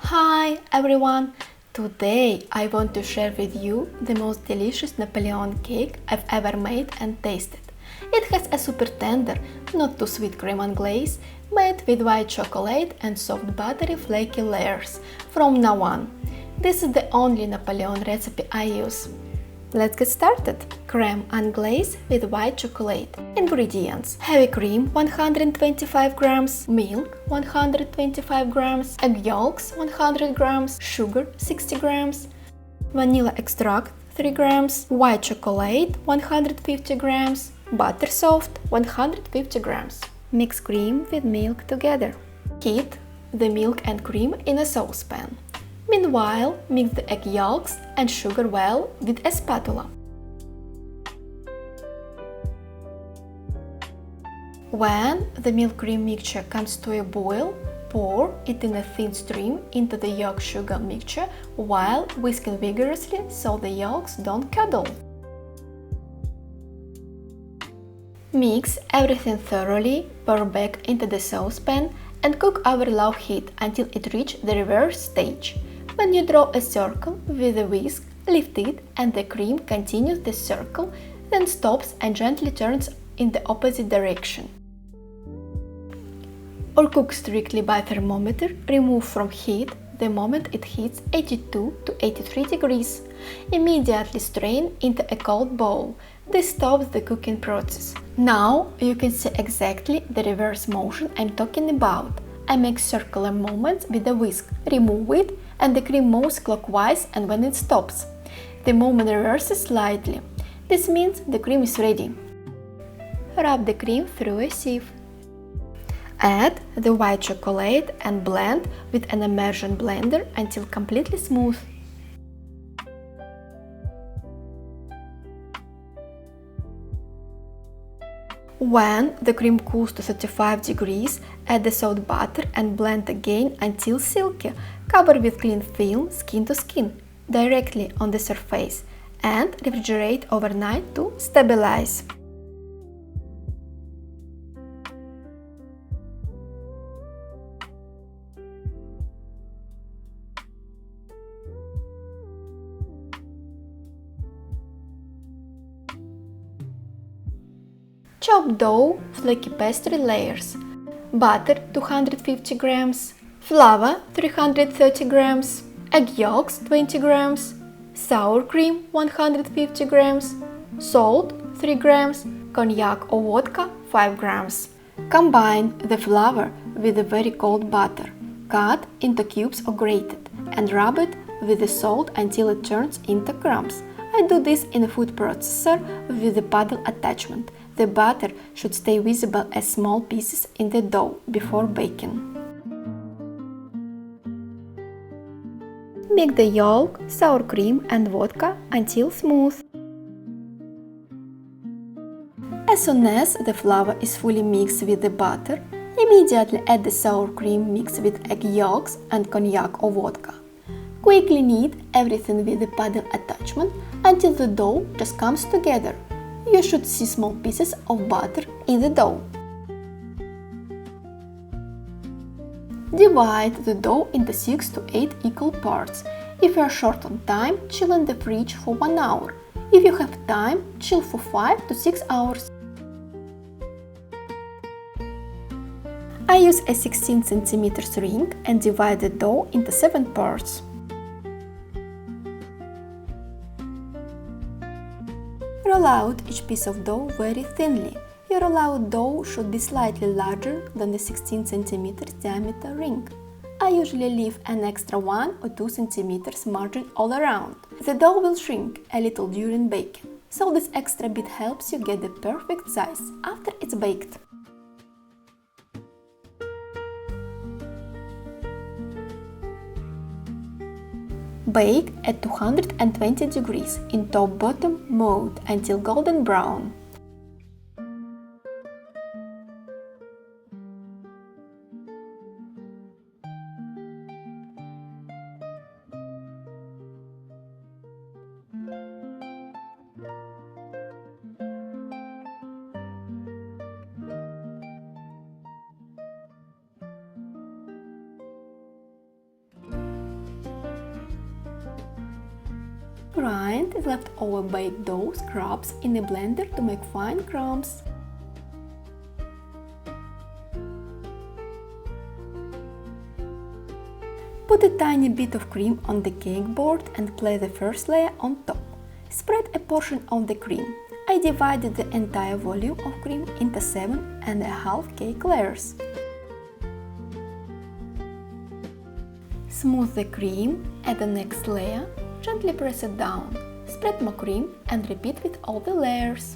Hi everyone! Today I want to share with you the most delicious Napoleon cake I've ever made and tasted. It has a super tender, not too sweet crème anglaise, made with white chocolate and soft buttery flaky layers from now on. This is the only Napoleon recipe I use. Let's get started. Crème anglaise with white chocolate. Ingredients: heavy cream 125 grams, milk 125 grams, egg yolks 100 grams, sugar 60 grams, vanilla extract 3 grams, white chocolate 150 grams, butter soft 150 grams. Mix cream with milk together. Heat the milk and cream in a saucepan. Meanwhile, mix the egg yolks and sugar well with a spatula. When the milk-cream mixture comes to a boil, pour it in a thin stream into the yolk-sugar mixture while whisking vigorously so the yolks don't curdle. Mix everything thoroughly, pour back into the saucepan and cook over low heat until it reaches the reverse stage. When you draw a circle with a whisk, lift it and the cream continues the circle, then stops and gently turns in the opposite direction. Or cook strictly by thermometer, remove from heat the moment it hits 82 to 83 degrees. Immediately strain into a cold bowl. This stops the cooking process. Now you can see exactly the reverse motion I'm talking about. I make circular movements with a whisk, remove it, and the cream moves clockwise, and when it stops, the movement reverses slightly. This means the cream is ready. Rub the cream through a sieve. Add the white chocolate and blend with an immersion blender until completely smooth. When the cream cools to 35 degrees, add the salt butter and blend again until silky. Cover with clean film, skin to skin, directly on the surface, and refrigerate overnight to stabilize. Chopped dough, flaky pastry layers. Butter 250 grams. Flour 330 grams. Egg yolks 20 grams. Sour cream 150 grams. Salt 3 grams. Cognac or vodka 5 grams. Combine the flour with the very cold butter. Cut into cubes or grated and rub it with the salt until it turns into crumbs. I do this in a food processor with the paddle attachment. The butter should stay visible as small pieces in the dough before baking. Mix the yolk, sour cream and vodka until smooth. As soon as the flour is fully mixed with the butter, immediately add the sour cream mixed with egg yolks and cognac or vodka. Quickly knead everything with the paddle attachment until the dough just comes together. You should see small pieces of butter in the dough. Divide the dough into 6 to 8 equal parts. If you are short on time, chill in the fridge for 1 hour. If you have time, chill for 5 to 6 hours. I use a 16 cm ring and divide the dough into 7 parts. Roll out each piece of dough very thinly. Your roll out dough should be slightly larger than the 16 cm diameter ring. I usually leave an extra 1 or 2 cm margin all around. The dough will shrink a little during baking, so this extra bit helps you get the perfect size after it's baked. Bake at 220 degrees in top-bottom mode until golden brown. Grind the leftover baked dough scraps in a blender to make fine crumbs. Put a tiny bit of cream on the cake board and place the first layer on top. Spread a portion of the cream. I divided the entire volume of cream into 7.5 cake layers. Smooth the cream, add the next layer, gently press it down. Spread more cream and repeat with all the layers.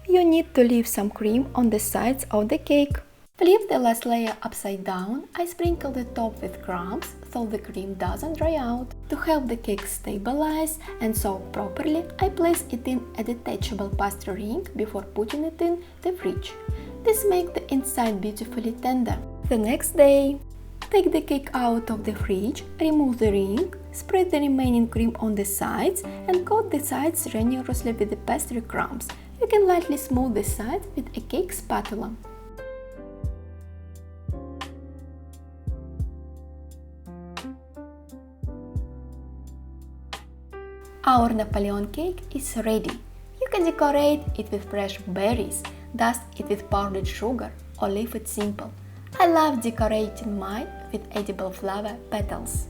You need to leave some cream on the sides of the cake. Flip the last layer upside down. I sprinkle the top with crumbs so the cream doesn't dry out. To help the cake stabilize and soak properly, I place it in a detachable pastry ring before putting it in the fridge. This makes the inside beautifully tender. The next day, take the cake out of the fridge, remove the ring, spread the remaining cream on the sides and coat the sides generously with the pastry crumbs. You can lightly smooth the sides with a cake spatula. Our Napoleon cake is ready. You can decorate it with fresh berries, dust it with powdered sugar, or leave it simple. I love decorating mine with edible flower petals.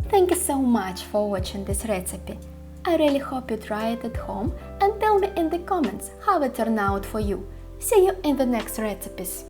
Thank you so much for watching this recipe. I really hope you try it at home and tell me in the comments how it turned out for you. See you in the next recipes.